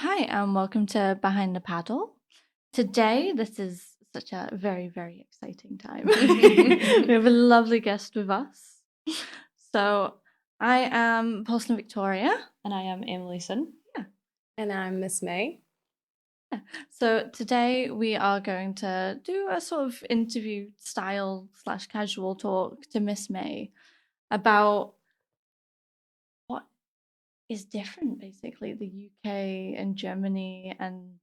Hi, and welcome to Behind the Paddle. Today, this is such a very, very exciting time. We have a lovely guest with us. So, I am Paulson Victoria. And I am Emilyson. Yeah. And I'm Miss May. Yeah. So, today we are going to do a sort of interview style / casual talk to Miss May about what is different, basically, the UK and Germany and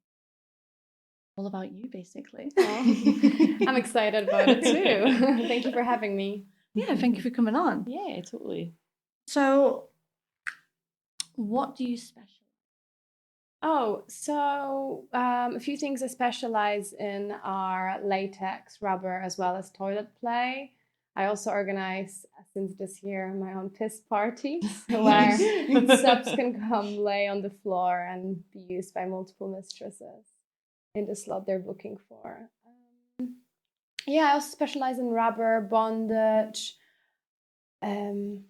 all about you, basically. I'm excited about it too. Thank you for having me. Yeah, thank you for coming on. Yeah, totally. So, what do you specialize? A few things I specialize in are latex, rubber, as well as toilet play. I also organize, since this year, my own piss parties where subs can come lay on the floor and be used by multiple mistresses in the slot they're booking for. I also specialize in rubber, bondage. I've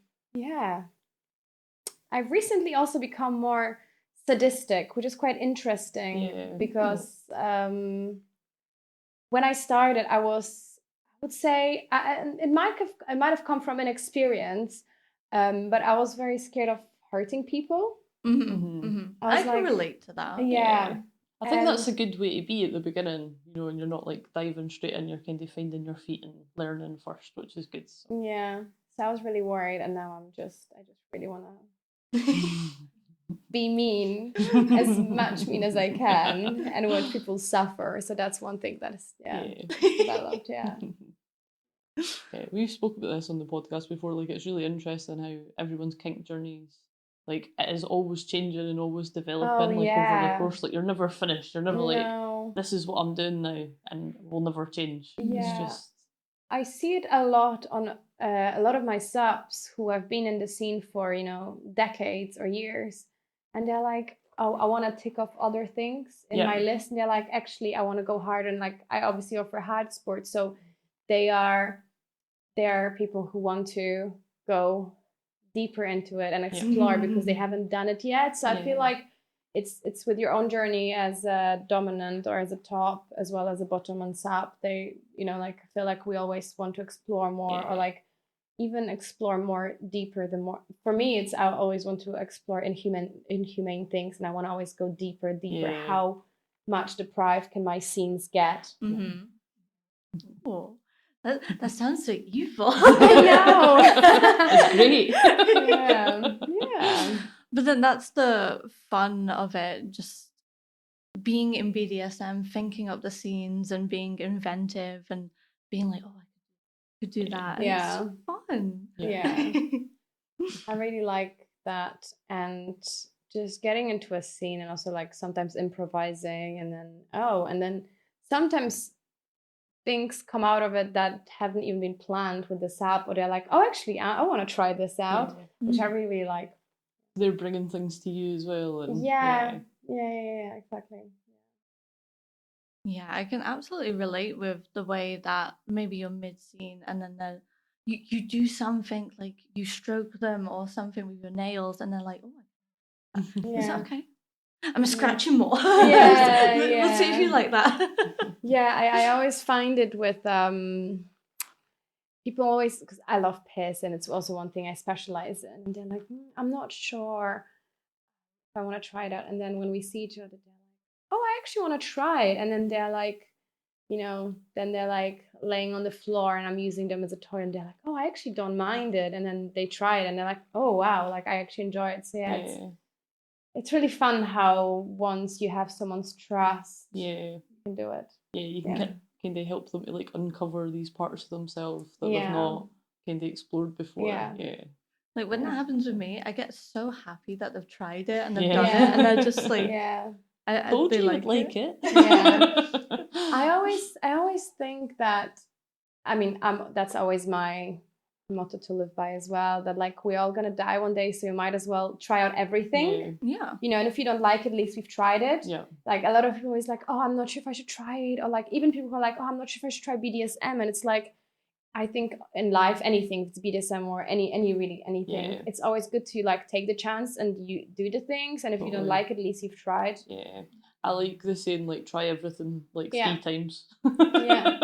recently also become more sadistic, which is quite interesting because when I started, I would say, it might have come from inexperience, but I was very scared of hurting people. I can relate to that. Yeah. I think that's a good way to be at the beginning, and you're not like diving straight in, you're kind of finding your feet and learning first, which is good. So. Yeah. So I was really worried, and now I just really want to be mean, as much mean as I can, and watch people suffer. So that's one thing that is developed. Yeah. We've spoken about this on the podcast before. Like, it's really interesting how everyone's kink journeys, like, it is always changing and always developing. Over the course, like, you're never finished. You're never like, this is what I'm doing now, and will never change. Yeah. It's just. I see it a lot on a lot of my subs who have been in the scene for decades or years, and they're like, oh, I want to tick off other things in my list, and they're like, actually, I want to go hard, and like, I obviously offer hard sports, so they are people who want to go deeper into it and explore because they haven't done it yet. So I feel like it's with your own journey as a dominant or as a top as well as a bottom and sub. They I feel like we always want to explore more or like even explore more deeper. The more for me, it's I always want to explore inhumane things, and I want to always go deeper. How much deprived can my scenes get? Oh, that sounds so evil. I know. It's great. Yeah. But then that's the fun of it, just being in BDSM, thinking up the scenes and being inventive and being like, oh, I could do that. Yeah. It's fun. Yeah. I really like that. And just getting into a scene and also like sometimes improvising and then sometimes things come out of it that haven't even been planned with the sub, or they're like, oh, actually, I want to try this out, which I really like. They're bringing things to you as well. And yeah, exactly. Yeah, I can absolutely relate with the way that maybe you're mid-scene and then you do something like you stroke them or something with your nails and they're like, oh, is that okay? I'm scratching more. We'll see if you like that. I always find it with people always, because I love piss and it's also one thing I specialize in, and they're like, I'm not sure if I want to try it out. And then when we see each other, they're like, oh, I actually want to try it. And then they're like, then they're like laying on the floor and I'm using them as a toy, and they're like, oh, I actually don't mind it. And then they try it and they're like, oh wow, like I actually enjoy it. So it's really fun how once you have someone's trust, you can do it. Yeah, you can kind of help them to like uncover these parts of themselves that they've not kind of explored before. Yeah. Like when that happens with me, I get so happy that they've tried it and they've done it, and I just like, I told you you'd like it. Yeah. I always think that, I mean, that's always my motto to live by as well, that like we're all gonna die one day, so you might as well try out everything. And if you don't like it, at least we've tried it. Like a lot of people always like, oh, I'm not sure if I should try it, or like even people who are like, oh, I'm not sure if I should try BDSM, and it's like, I think in life, anything, if it's BDSM or anything, Yeah. it's always good to like take the chance and you do the things. And if you don't Totally. like it, at least you've tried. Yeah. I like the saying, like, try everything like Yeah. 3 times. Yeah.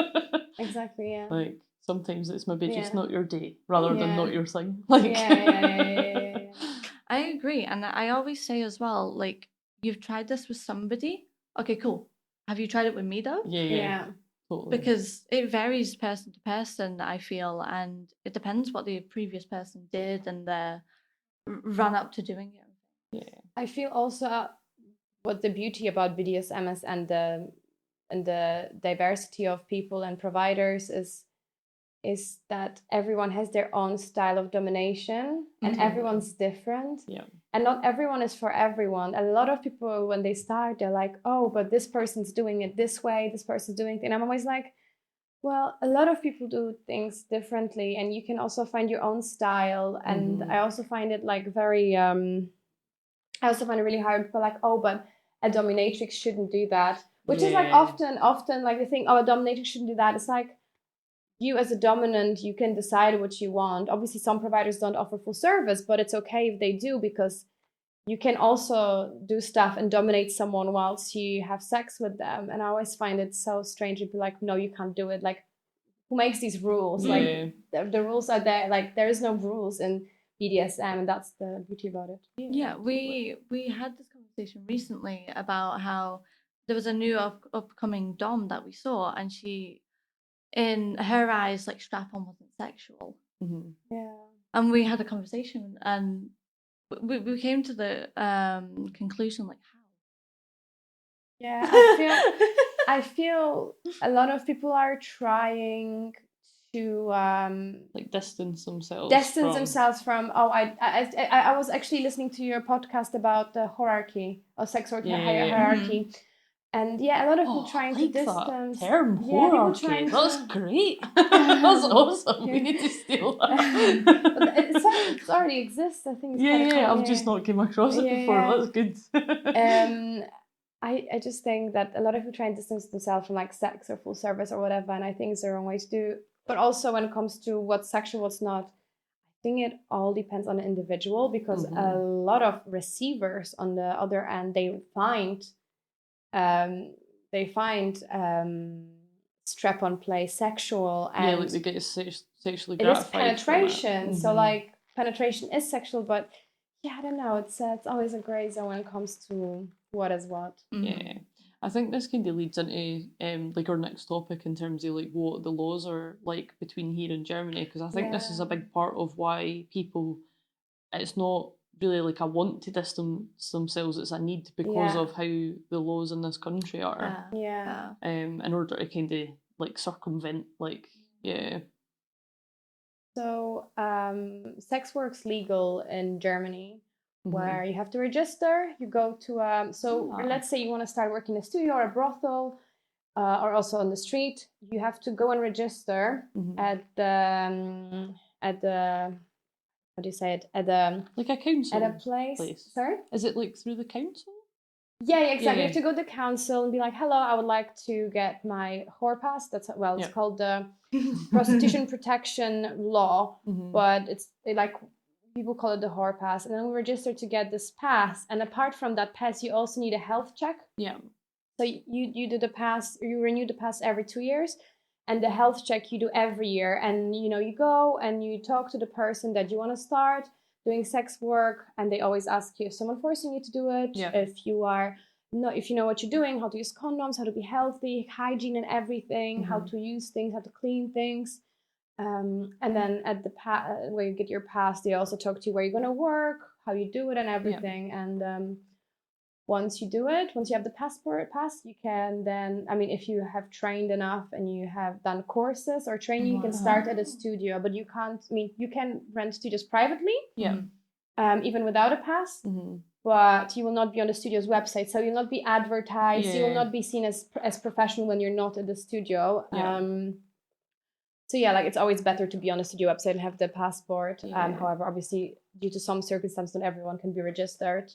Exactly. Yeah. Like, sometimes it's maybe just Yeah. not your day rather than Yeah. not your thing. Like, Yeah. I agree. And I always say as well, like, you've tried this with somebody. Okay, cool. Have you tried it with me though? yeah. Totally. Because it varies person to person, I feel, and it depends what the previous person did and their run up to doing it. Yeah. I feel also what the beauty about BDSM is and the diversity of people and providers is that everyone has their own style of domination and everyone's different. Yeah. And not everyone is for everyone. A lot of people, when they start, they're like, oh, but this person's doing it this way, this person's doing it. And I'm always like, well, a lot of people do things differently and you can also find your own style. And I also find it like very, I also find it really hard for like, oh, but a dominatrix shouldn't do that. Which is like often like the thing, oh, a dominatrix shouldn't do that. It's like, you as a dominant, you can decide what you want. Obviously, some providers don't offer full service, but it's okay if they do because you can also do stuff and dominate someone whilst you have sex with them. And I always find it so strange to be like, no, you can't do it. Like, who makes these rules? Yeah. Like, the rules are there. Like, there is no rules in BDSM, and that's the beauty about it. Yeah, we had this conversation recently about how there was a new upcoming dom that we saw, and she, in her eyes, like, strap-on wasn't sexual. Yeah. And we had a conversation, and we came to the conclusion, like, how? Yeah, I feel a lot of people are trying to like distance themselves from I was actually listening to your podcast about the hierarchy of sex work hierarchy. And yeah, a lot of people trying to distance. That term, hierarchy. That's great. That's awesome. We need to steal that. But it already exists. I think. It's I've just not came across it before. That's good. I just think that a lot of people try and distance themselves from like sex or full service or whatever, and I think it's the wrong way to do. But also when it comes to what's sexual, what's not, I think it all depends on the individual because a lot of receivers on the other end, they find strap-on play sexual, and like they get sexually gratified. It is penetration, so like penetration is sexual, but yeah, I don't know. It's always a grey zone when it comes to what is what. Yeah, I think this kind of leads into like our next topic in terms of like what the laws are like between here and Germany, because I think this is a big part of why people. It's not really like a want to distance themselves; it's a need because of how the laws in this country are. In order to kind of like circumvent, like So, sex work's legal in Germany, where you have to register. You go to let's say you want to start working in a studio or a brothel, or also on the street. You have to go and register at the how do you say it, at the like a council at a place. Sorry, is it like through the council? Yeah, exactly. You have to go to the council and be like, hello, I would like to get my whore pass. It's called the prostitution protection law, but it's like people call it the whore pass. And then we register to get this pass. And apart from that pass, you also need a health check. Yeah. So you do the pass, you renew the pass every 2 years. And the health check you do every year. And, you go and you talk to the person that you want to start doing sex work, and they always ask you if someone forcing you to do it, if you know what you're doing, how to use condoms, how to be healthy, hygiene and everything, how to use things, how to clean things. And then at the where you get your pass, they also talk to you where you're going to work, how you do it and everything. And once you do it, once you have the pass, you can then, if you have trained enough and you have done courses or training, you can start at a studio, but you can't, you can rent studios privately, even without a pass, but you will not be on the studio's website. So you'll not be advertised, you will not be seen as professional when you're not at the studio. So like it's always better to be on a studio website and have the passport. However, obviously, due to some circumstances, not everyone can be registered.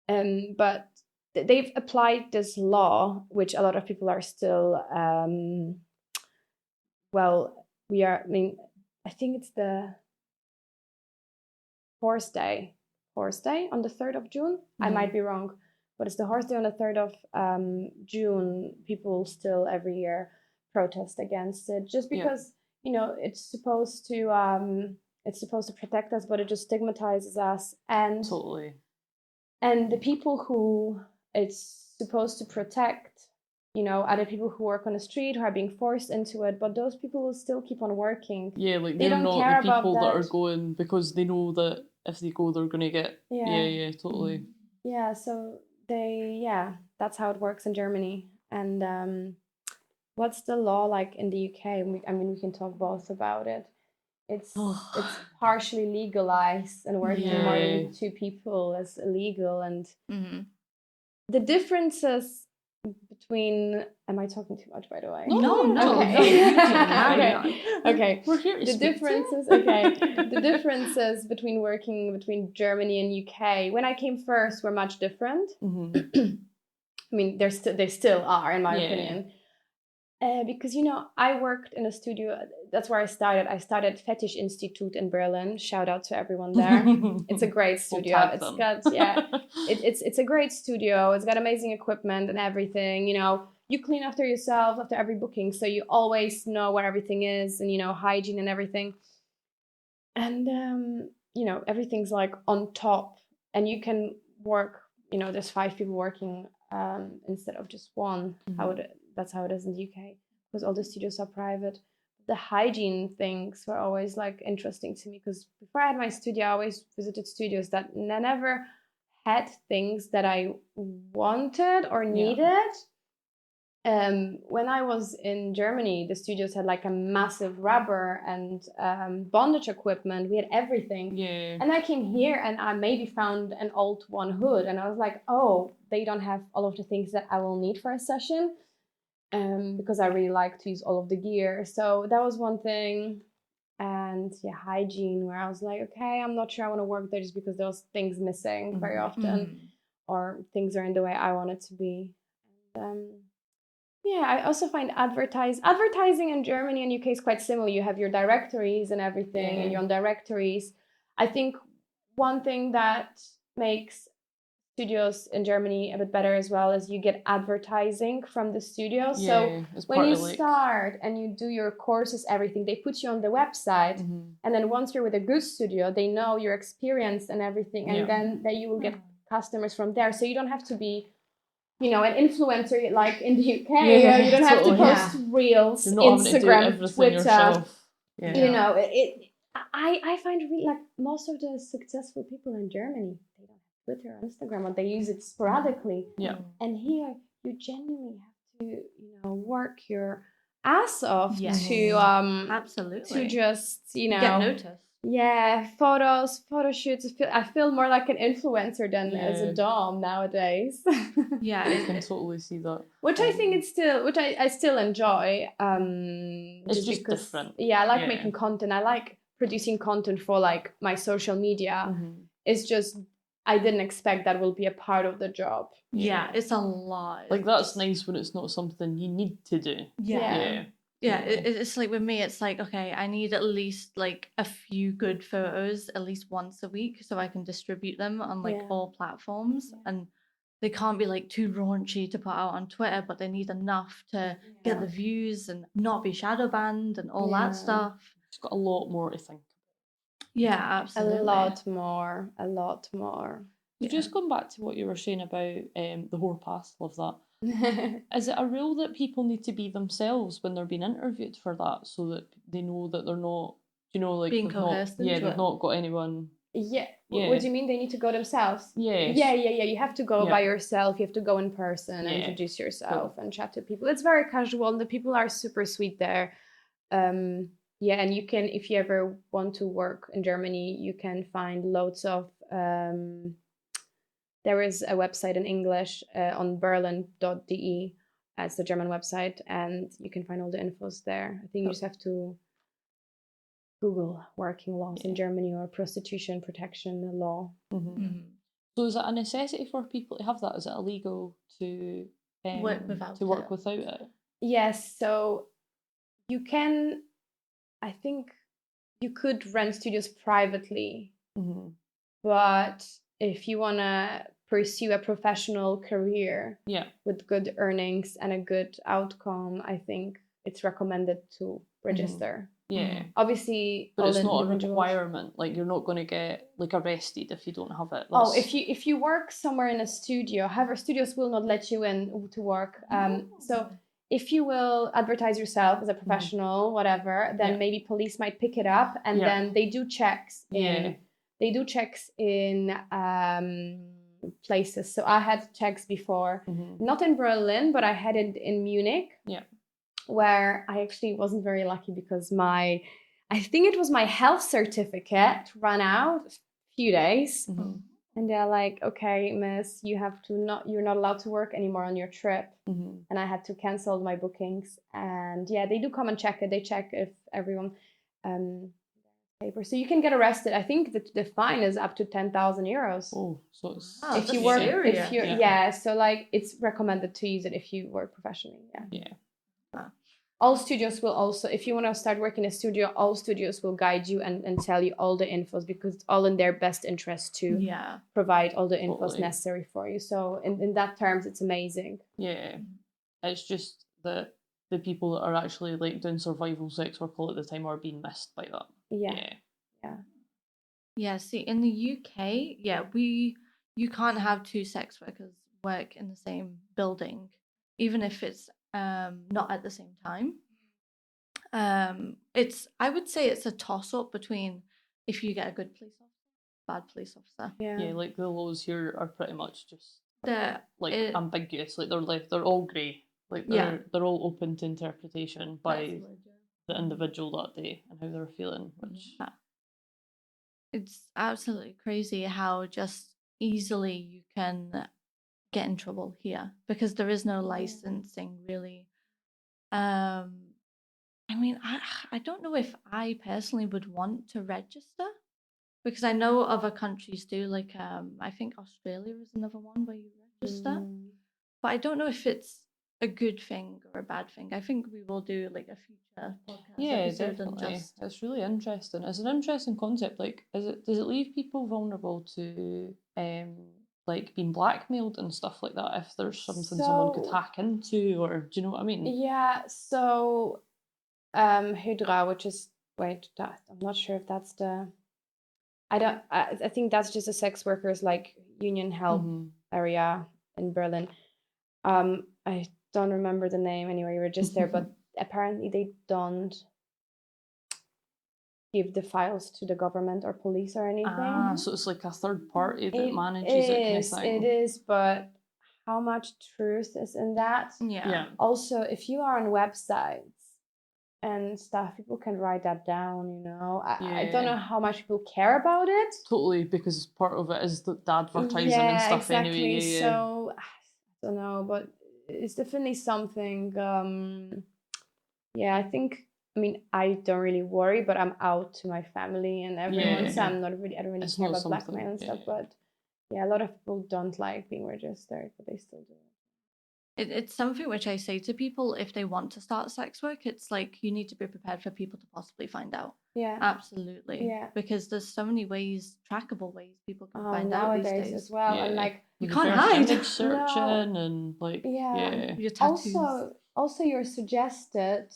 But they've applied this law, which a lot of people are still, I mean, I think it's the horse day on the 3rd of June. I might be wrong, but it's the horse day on the 3rd of June. People still every year protest against it, just because it's supposed to protect us, but it just stigmatizes us, and Totally. and the people who it's supposed to protect, are the people who work on the street, who are being forced into it, but those people will still keep on working. Yeah, like They they're don't not care the people about that are that. going because they know that if they go, they're going to get. Yeah, totally. Yeah, so that's how it works in Germany. And what's the law like in the UK? I mean, we can talk both about it. It's partially legalized, and working more than 2 people is illegal, and the differences between. Am I talking too much, by the way? No. Okay. We're here to The differences. The differences between working between Germany and UK when I came first were much different. I mean, they still are, in my opinion. Because I worked in a studio. That's where I started. I started Fetish Institute in Berlin. Shout out to everyone there. It's a great studio. It's a great studio. It's got amazing equipment and everything. You clean after yourself after every booking, so you always know where everything is, and hygiene and everything. And everything's like on top, and you can work. There's 5 people working instead of just one. That's how it is in the UK, because all the studios are private. The hygiene things were always like interesting to me, because before I had my studio, I always visited studios that never had things that I wanted or needed. When I was in Germany, the studios had like a massive rubber and bondage equipment. We had everything. Yeah. And I came here and I maybe found an old one hood, and I was like, oh, they don't have all of the things that I will need for a session. Because I really like to use all of the gear. So that was one thing. And hygiene, where I was like, okay, I'm not sure I want to work there just because there was things missing very often, or things are in the way I want it to be. And, I also find advertising in Germany and UK is quite similar. You have your directories and everything, and you're on directories. I think one thing that makes studios in Germany a bit better as well is you get advertising from the studio. So when you start and you do your courses, everything, they put you on the website, and then once you're with a good studio, they know your experience and everything, and then that you will get customers from there. So you don't have to be an influencer like in the UK. You don't have to post reels, Instagram, Twitter. I find really, like, most of the successful people in Germany, they don't have Twitter or Instagram, or they use it sporadically. And here you genuinely have to work your ass off to absolutely to just get noticed. Photo shoots. I feel more like an influencer than as a dom nowadays. I can totally see that. Which I think I still enjoy. It's just different. I like making content. I like producing content for like my social media. It's just I didn't expect that will be a part of the job. It's a lot. Like, that's nice when it's not something you need to do. It's like with me, it's like, okay, I need at least like a few good photos at least once a week so I can distribute them on like all platforms, and they can't be like too raunchy to put out on Twitter, but they need enough to get the views and not be shadow banned and all that stuff. It's got a lot more to think. Absolutely. A lot more. So just going back to what you were saying about the whore pass, love that. Is it a rule that people need to be themselves when they're being interviewed for that, so that they know that they're not, like, being coerced? They've not got anyone. What do you mean? They need to go themselves? Yes. You have to go by yourself. You have to go in person and introduce yourself and chat to people. It's very casual, and the people are super sweet there. And you can, if you ever want to work in Germany, you can find loads of. There is a website in English on berlin.de. It's the German website, and you can find all the infos there. I think you just have to Google working laws in Germany or prostitution protection law. So is it a necessity for people to have that? Is it illegal to work without it? Yes. So you can I think you could rent studios privately, Mm-hmm. but if you want to pursue a professional career with good earnings and a good outcome, I think it's recommended to register. Yeah. Obviously, but it's not a requirement. Like, you're not going to get like arrested if you don't have it. If you work somewhere in a studio, however, studios will not let you in to work. So if you will advertise yourself as a professional, whatever, then maybe police might pick it up, and then they do checks in. They do checks in places. So I had checks before, not in Berlin, but I had it in Munich. Where I actually wasn't very lucky because I think it was my health certificate ran out a few days. And they're like, okay, miss, you're not allowed to work anymore on your trip. And I had to cancel my bookings. And they do come and check it. They check if everyone paper. So you can get arrested. I think that the fine is up to 10,000 euros. Oh, so it's if you work, if you're, so like it's recommended to use it if you work professionally. All studios will also, if you want to start working in a studio, all studios will guide you and tell you all the infos, because it's all in their best interest to provide all the infos necessary for you. So in that terms, it's amazing. Yeah. It's just that the people that are actually like doing survival sex work all at the time are being missed by that. Yeah, see, in the UK, you can't have two sex workers work in the same building, even if it's not at the same time. I would say it's a toss-up between if you get a good police officer, bad police officer. Yeah, like the laws here are pretty much just ambiguous. Like they're all grey. Like they're all open to interpretation by the individual that day and how they're feeling. Which it's absolutely crazy how just easily you can get in trouble here because there is no licensing really. I mean, I don't know if I personally would want to register because I know other countries do. Like, I think Australia is another one where you register, but I don't know if it's a good thing or a bad thing. I think we will do like a future podcast episode. Definitely. It's really interesting. It's an interesting concept. Like, does it leave people vulnerable to like being blackmailed and stuff like that if there's something someone could hack into, or do you know what I mean? Yeah. So. Hydra, which is I'm not sure if that's the. I think that's just a sex workers like union help area in Berlin. I don't remember the name anyway. You were just there, but apparently they don't give the files to the government or police or anything. So it's like a third party that manages it kind of thing. It is, but how much truth is in that? Yeah. Also, if you are on websites and stuff, people can write that down, you know. I don't know how much people care about it. Totally, because part of it is the advertising and stuff exactly. anyway. So I don't know, but it's definitely something. I think. I mean, I don't really worry, but I'm out to my family and everyone, so I don't really care about blackmail and stuff. But a lot of people don't like being registered, but they still do it. It's something which I say to people if they want to start sex work. It's like you need to be prepared for people to possibly find out. Yeah, absolutely. Yeah, because there's so many trackable ways people can find out these days as well. And like you can't hide. Image searching and like your tattoos. Also your suggested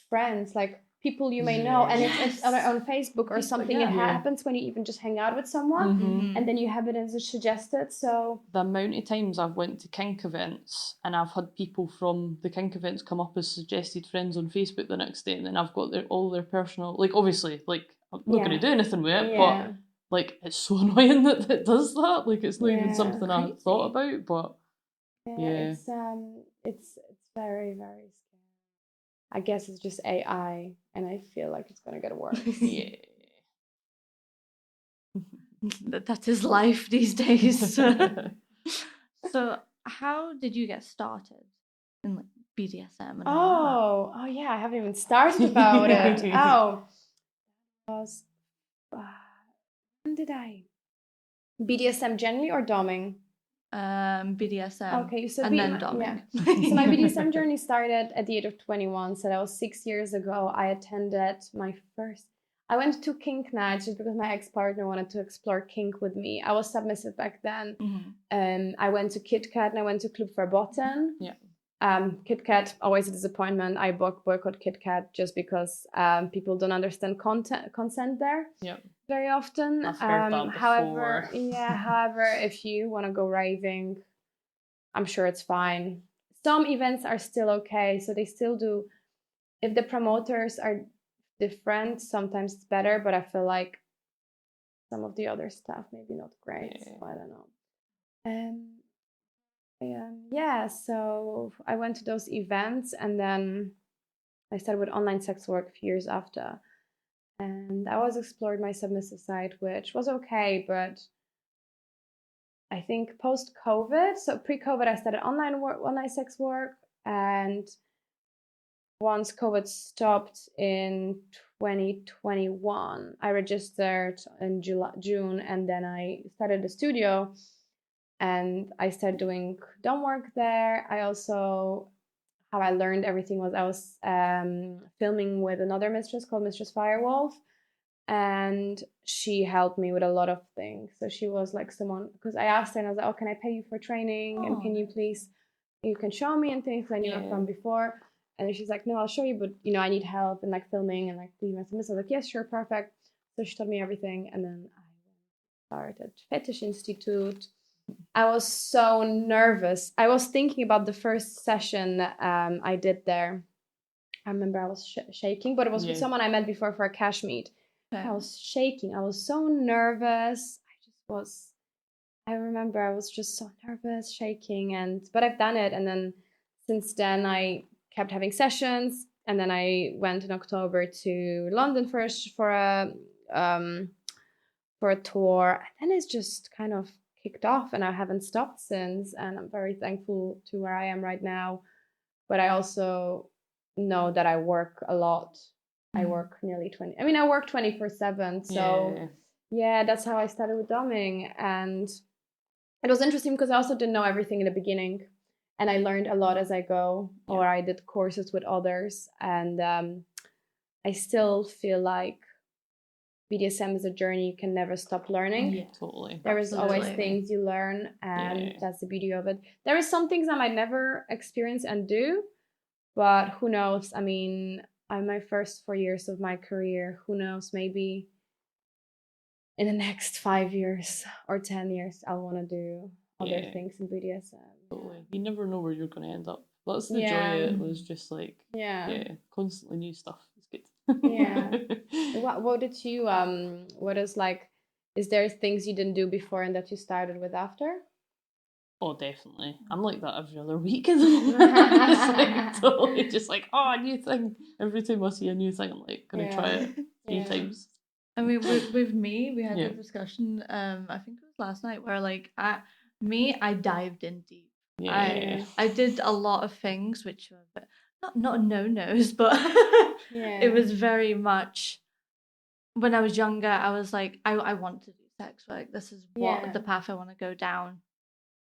friends, like people you may know, and it's on Facebook or something. It happens when you even just hang out with someone, and then you have it as a suggested. So the amount of times I've went to kink events and I've had people from the kink events come up as suggested friends on Facebook the next day, and then I've got all their personal, like obviously, like I'm not going to do anything with it, but like it's so annoying that it does that. Like it's not even something I thought about, but it's very, very scary. I guess it's just AI, and I feel like it's gonna get worse. That is life these days. So, how did you get started in like BDSM? And all that? I haven't even started about it. When did I? BDSM generally or doming? BDSM, Okay, so and then doming. yeah. So my BDSM journey started at the age of 21. So that was 6 years ago. I attended my first. I went to kink night just because my ex-partner wanted to explore kink with me. I was submissive back then. I went to Kit Kat and I went to Club Verboten. Yeah. Kit Kat, always a disappointment. I boycott Kit Kat just because people don't understand consent there. Yeah. Very often. I've heard that However, before. if you want to go raving, I'm sure it's fine. Some events are still okay, so they still do. If the promoters are different, sometimes it's better, but I feel like some of the other stuff maybe not great. Yeah. So I don't know. So I went to those events and then I started with online sex work a few years after. And I was explored my submissive side, which was okay, but I think post-COVID, so pre-COVID, I started online sex work, and once COVID stopped in 2021, I registered in June, and then I started a studio, and I started doing dom work there. I also, how I learned everything was I was filming with another mistress called Mistress Firewolf, and she helped me with a lot of things. So she was like someone, because I asked her and I was like, oh, can I pay you for training? And can you please, you can show me and things I knew her from before. And then she's like, no, I'll show you, but I need help and like filming and like leaving my submissive. I was like, yes, sure, perfect. So she taught me everything. And then I started Fetish Institute. I was so nervous. I was thinking about the first session I did there. I remember I was shaking, but it was with someone I met before for a cash meet. I was shaking. I was so nervous. I remember I was just so nervous, shaking, but I've done it. And then since then I kept having sessions. And then I went in October to London first for a tour. And then it's just kind of kicked off and I haven't stopped since. And I'm very thankful to where I am right now. But I also know that I work a lot. I work nearly 20. I mean, I work 24/7. So yeah, that's how I started with doming. And it was interesting because I also didn't know everything in the beginning. And I learned a lot as I go, or I did courses with others. And I still feel like BDSM is a journey you can never stop learning. Yeah, totally. There is always things you learn, and that's the beauty of it. There is some things I might never experience and do, but who knows? I mean, I'm my first 4 years of my career. Who knows? Maybe in the next 5 years or 10 years, I'll want to do other things in BDSM. Totally. You never know where you're going to end up. That's the joy of it, was just like, constantly new stuff. It's good. What did you, is there things you didn't do before and that you started with after? Oh, definitely. I'm like that every other week. It's like totally just like, oh, a new thing. Every time I see a new thing, I'm like, gonna try it 3 times. I mean, with me, we had a discussion, I think it was last night, where like, I dived in deep. I did a lot of things which were not no-nos, but it was very much, when I was younger, I was like, I want to do sex work. This is what the path I want to go down.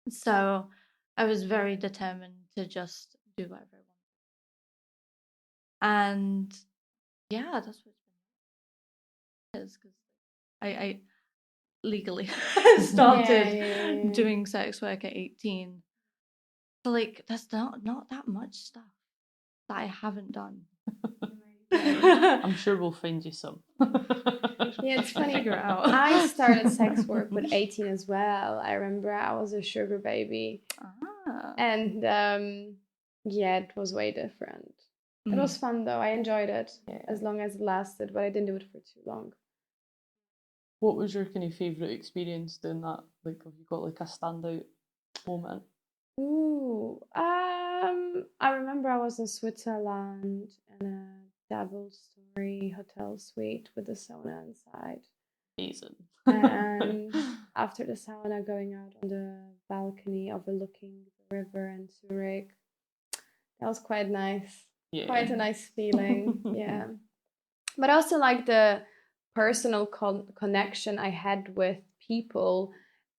So I was very determined to just do whatever I wanted. And yeah, that's what it's been. Because I legally started doing sex work at 18. So like, that's not that much stuff that I haven't done. I'm sure we'll find you some. Yeah, it's funny. Figure it out. I started sex work with 18 as well. I remember I was a sugar baby. And it was way different. It was fun though. I enjoyed it as long as it lasted, but I didn't do it for too long. What was your kind of favourite experience doing that? Like, have you got like a standout moment? I remember I was in Switzerland in a double-story hotel suite with a sauna inside. Amazing. And after the sauna, going out on the balcony overlooking the river in Zurich. That was quite nice. Yeah. Quite a nice feeling. Yeah. But also like the personal connection I had with people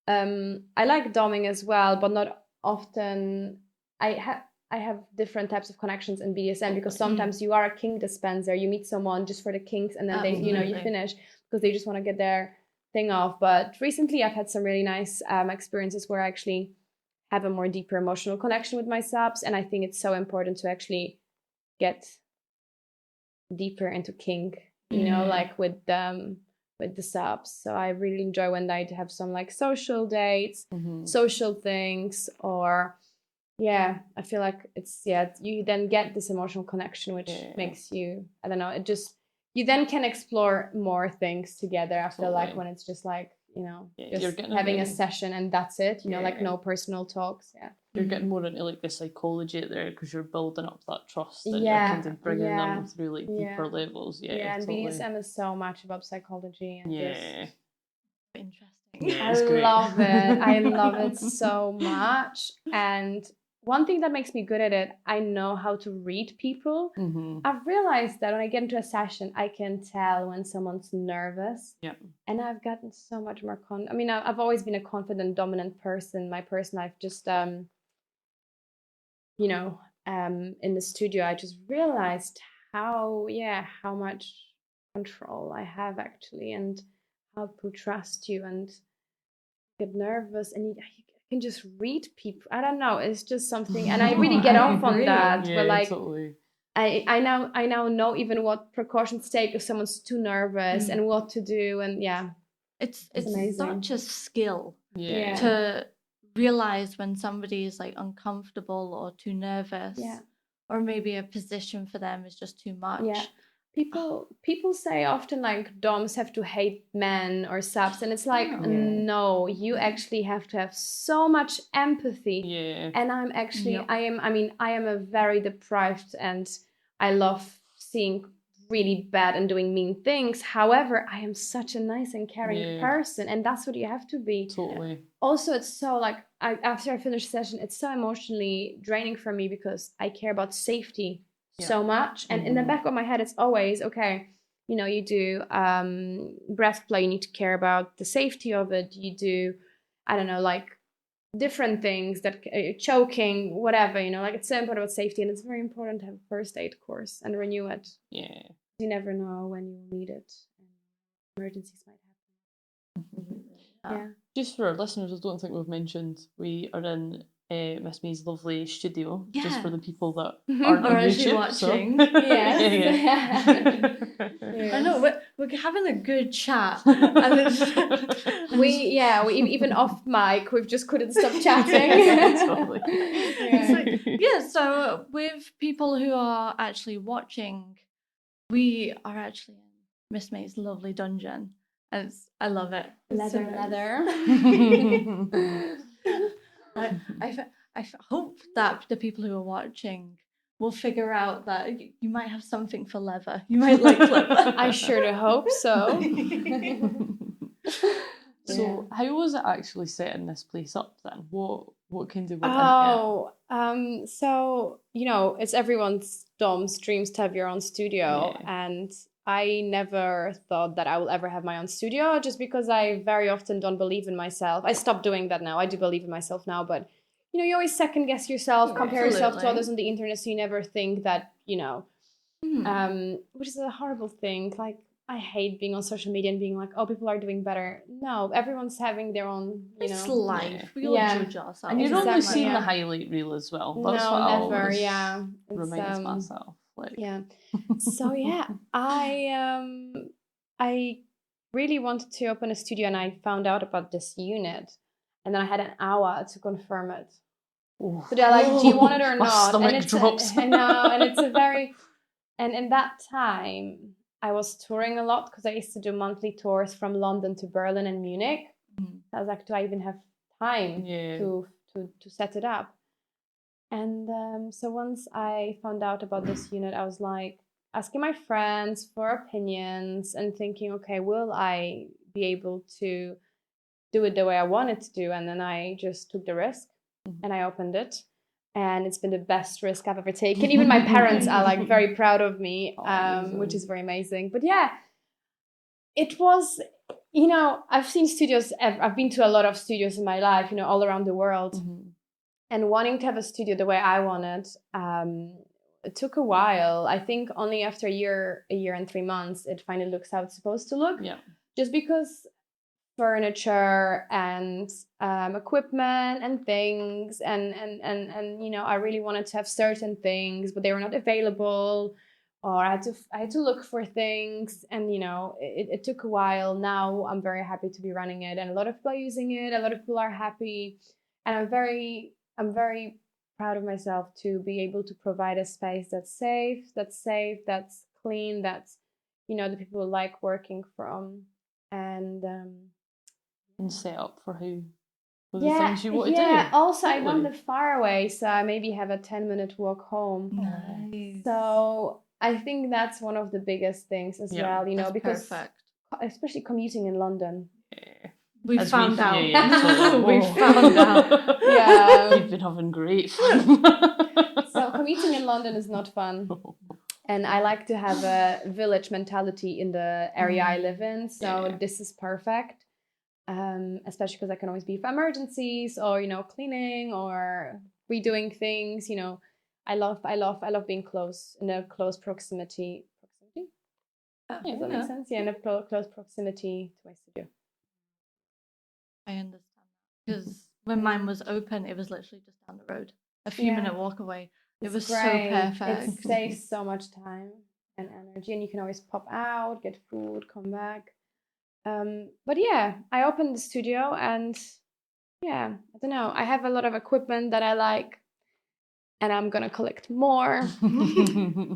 I like doming as well, but not often. I have different types of connections in BDSM, because sometimes you are a kink dispenser. You meet someone just for the kinks, and then they, you finish because they just want to get their thing off. But recently I've had some really nice experiences where I actually have a more deeper emotional connection with my subs, and I think it's so important to actually get deeper into kink, you know, like with the subs. So I really enjoy when I have some like social dates, social things, or I feel like it's you then get this emotional connection, which makes you, I don't know, it just, you then can explore more things together. I feel like when it's just like, you know, just having a session and that's it, you know, like no personal talks. You're getting more into like the psychology out there, because you're building up that trust and you're kind of bringing them through like deeper levels. And BDSM is so much about psychology and just interesting. I love it. I love it so much. And one thing that makes me good at it, I know how to read people. I've realized that when I get into a session, I can tell when someone's nervous. And I've gotten so much more I mean, I've always been a confident, dominant person. My personal life, just you know, in the studio, I just realized how much control I have actually, and how people trust you and get nervous, and you can just read people. I don't know, it's just something, and I really get off on that. But like, totally. I now know even what precautions to take if someone's too nervous and what to do, and it's such a skill to realize when somebody is like uncomfortable or too nervous, or maybe a position for them is just too much. People say often like doms have to hate men or subs, and it's like no, you actually have to have so much empathy. And I'm actually I am a very deprived, and I love seeing really bad and doing mean things. However, I am such a nice and caring person, and that's what you have to be. Totally. Also, it's so like after I finish session, it's so emotionally draining for me, because I care about safety so much, and in the back of my head it's always, okay, you know, you do breath play, you need to care about the safety of it, you do, I don't know, like different things that choking, whatever, you know, like it's so important about safety, and it's very important to have a first aid course and renew it. You never know when you will need it, and emergencies might happen. Just for our listeners, I don't think we've mentioned, we are in Miss May's lovely studio, just for the people that aren't on YouTube, watching. So. I know, we're having a good chat. we even off mic, we just couldn't stop chatting. Totally. So with people who are actually watching, we are actually in Miss May's lovely dungeon, and I love it. Leather. I hope that the people who are watching will figure out that you might have something for leather. You might like leather. I sure do hope so. So how was it actually setting this place up then? What kind of went so, you know, it's everyone's dom's dreams to have your own studio, and I never thought that I will ever have my own studio, just because I very often don't believe in myself. I stopped doing that now. I do believe in myself now, but you know, you always second guess yourself, compare yourself to others on the internet, so you never think that, you know, which is a horrible thing. Like, I hate being on social media and being like, oh, people are doing better. No, everyone's having their own, you know. It's life. We all judge ourselves. And you're only seeing the highlight reel as well. That's what I always remind myself. Like. So I really wanted to open a studio, and I found out about this unit, and then I had an hour to confirm it. So they're like, do you want it or not? And it's I know, and it's a very, and in that time I was touring a lot, because I used to do monthly tours from London to Berlin and Munich. I was like, do I even have time to set it up? And so once I found out about this unit, I was like asking my friends for opinions and thinking, okay, will I be able to do it the way I wanted to do? And then I just took the risk and I opened it. And it's been the best risk I've ever taken. Even my parents are like very proud of me, which is very amazing. But yeah, it was you know, I've seen studios. I've been to a lot of studios in my life, you know, all around the world. And wanting to have a studio the way I wanted, it took a while. I think only after a year and 3 months, it finally looks how it's supposed to look. Yeah. Just because furniture and equipment and things and you know, I really wanted to have certain things, but they were not available, or I had to look for things, and you know, it took a while. Now I'm very happy to be running it, and a lot of people are using it. A lot of people are happy, and I'm very proud of myself to be able to provide a space that's safe, that's clean, that's, you know, the people like working from, and set up for the things you want to do. Yeah, also I don't live far away, so I maybe have a 10-minute walk home. Nice. So I think that's one of the biggest things as well, you know, because perfect. Especially commuting in London. Yeah. We found out. We found out. Yeah. We've been having great fun. So commuting in London is not fun. And I like to have a village mentality in the area I live in. So this is perfect. Especially because I can always be for emergencies, or, you know, cleaning or redoing things. You know, I love being close, in a close proximity. Does that make sense? Yeah, in a close proximity to my studio. I understand that, because when mine was open, it was literally just down the road, a few minute walk away. It was great. so perfect. It saves so much time and energy, and you can always pop out, get food, come back. But yeah, I opened the studio, and yeah, I don't know. I have a lot of equipment that I like, and I'm gonna collect more.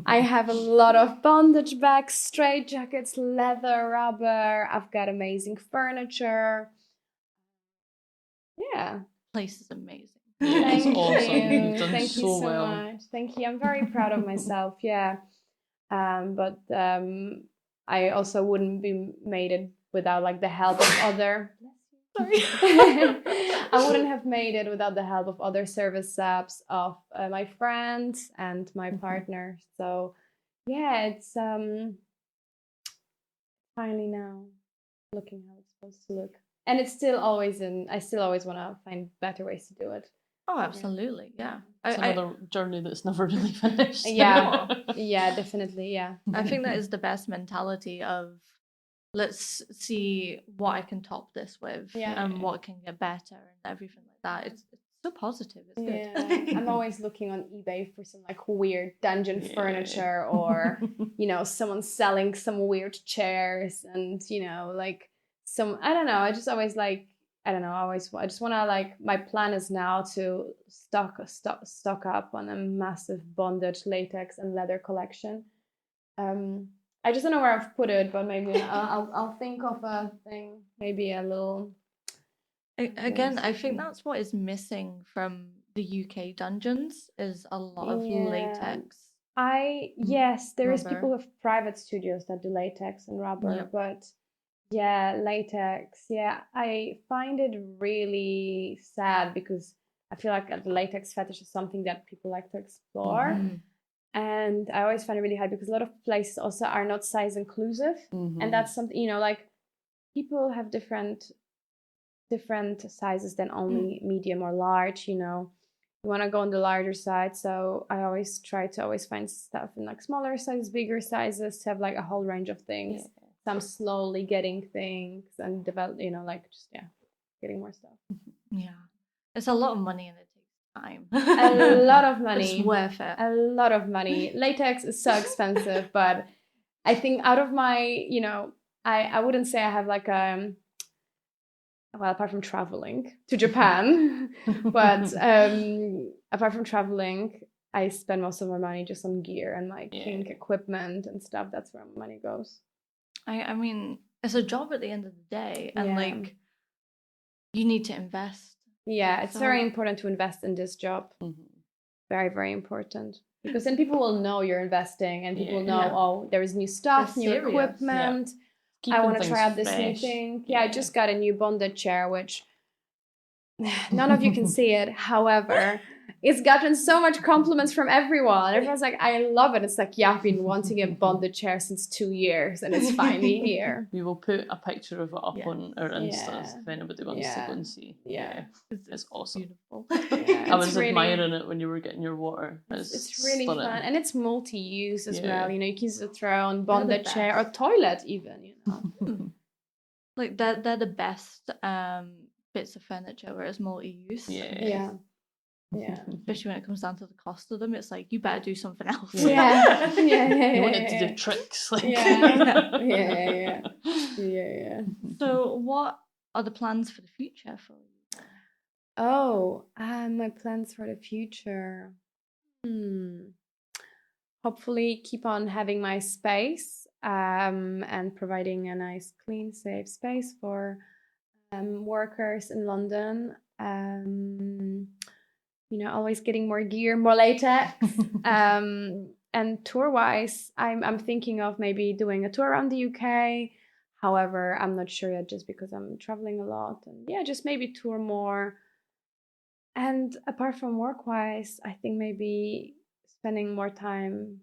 I have a lot of bondage bags, straight jackets, leather, rubber. I've got amazing furniture. Yeah. Place is amazing. Yeah, it's awesome. You've done Thank so you so well. much. Thank you. I'm very proud of myself. Yeah. But I also wouldn't be made it without like the help of other. Sorry. I wouldn't have made it without the help of other service subs, of my friends and my partner. So yeah, it's finally now looking how it's supposed to look. And it's still always I still always want to find better ways to do it. Oh, absolutely. Yeah. It's another journey that's never really finished. Yeah. Yeah, definitely. Yeah. I think that is the best mentality of, let's see what I can top this with, and what can get better and everything like that. It's so positive. It's good. I'm always looking on eBay for some like weird dungeon furniture, or you know, someone selling some weird chairs, and you know, like some, I don't know, I just always like, I don't know, I just want to, like, my plan is now to stock up on a massive bondage, latex and leather collection. I just don't know where I've put it, but maybe I'll think of a thing, maybe a little. Again, I think that's what is missing from the UK dungeons, is a lot of latex. Yes, there is people with private studios that do latex and rubber, but yeah, latex. Yeah, I find it really sad, because I feel like the latex fetish is something that people like to explore. And I always find it really hard, because a lot of places also are not size inclusive. And that's something, you know, like, people have different sizes than only medium or large, you know. You want to go on the larger side, so I always try to find stuff in like smaller sizes, bigger sizes, to have like a whole range of things. So I'm slowly getting things and develop, you know, like, just getting more stuff. Yeah, it's a lot of money, and it takes time. A lot of money. It's worth it. A lot of money. Latex is so expensive, but I think out of my, you know, I wouldn't say I have like well, apart from traveling to Japan, but apart from traveling, I spend most of my money just on gear and like kink equipment and stuff. That's where my money goes. I mean, it's a job at the end of the day, and like, you need to invest. Yeah, it's very important to invest in this job. Very, very important, because then people will know you're investing, and people know, oh, there is new stuff, new equipment. I want to try out this new thing. Yeah, I just got a new bonded chair, which none of you can see it. However, it's gotten so much compliments from everyone. Everyone's like, I love it. It's like, yeah, I've been wanting a bonded chair since 2 years and it's finally here. We will put a picture of it up on our Instas if anybody wants to go and see. Yeah. It's awesome. Beautiful. Yeah, I was admiring it when you were getting your water. It's really stunning. fun, and it's multi-use as well. You know, you can use a throne, bonded chair, or toilet even. You know, like they're the best bits of furniture where it's multi-use. Yeah. Especially when it comes down to the cost of them, it's like you better do something else. Yeah. You want it to do tricks. Like. Yeah. So, what are the plans for the future for you? Oh, my plans for the future. Hopefully, keep on having my space and providing a nice, clean, safe space for workers in London. You know, always getting more gear, more latex. And tour-wise, I'm thinking of maybe doing a tour around the UK. However, I'm not sure yet, just because I'm traveling a lot. And yeah, just maybe tour more. And apart from work-wise, I think maybe spending more time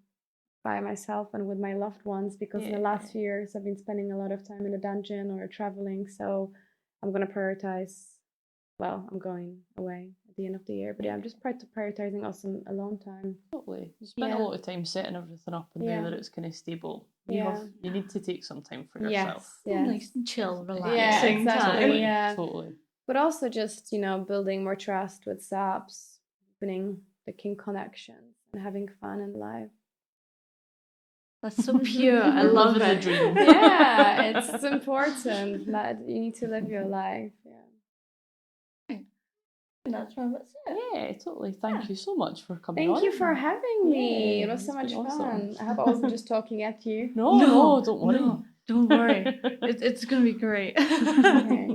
by myself and with my loved ones, because in the last few years I've been spending a lot of time in a dungeon or traveling. So I'm going to prioritize. Well, I'm going away at the end of the year, but yeah, I'm just prioritizing also alone time. Totally. You spend a lot of time setting everything up and now that it's kind of stable. You need to take some time for yourself. Yes. Nice and chill, relaxing. Yeah, exactly. Time. Totally. But also just, you know, building more trust with subs, deepening the kin connections, and having fun in life. That's so pure. I love Living it. the dream. Yeah, it's important that you need to live your life. That's right. That's it. Yeah, totally. Thank you so much for coming on. Thank you for having me. Yeah, it was so much fun. awesome. I hope I wasn't just talking at you. No, don't worry. No, don't worry. It's gonna be great. Okay.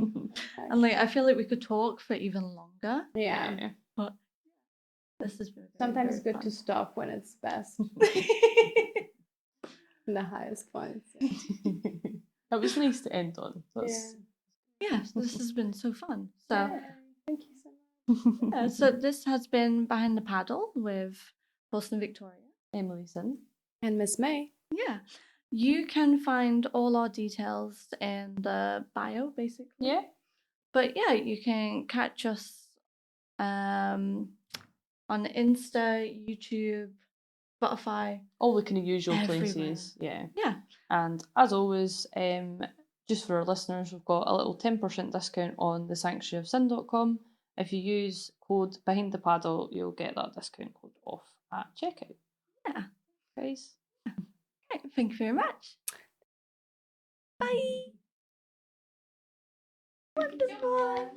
And like I feel like we could talk for even longer. Yeah. But this has been sometimes very good fun. to stop when it's best. In the highest points. That was nice to end on. Yes, this has been so fun. So thank you so much. so this has been Behind the Paddle with Boston Victoria, Emily Sin, and Miss May. Yeah. You can find all our details in the bio, basically. Yeah. But yeah, you can catch us on Insta, YouTube, Spotify. All the kind of usual everywhere. places. Yeah. Yeah. And as always, just for our listeners, we've got a little 10% discount on the sanctuaryofsin.com. If you use code Behind the Paddle, you'll get that discount code off at checkout. Yeah. Guys. Okay, thank you very much. Bye. Wonderful.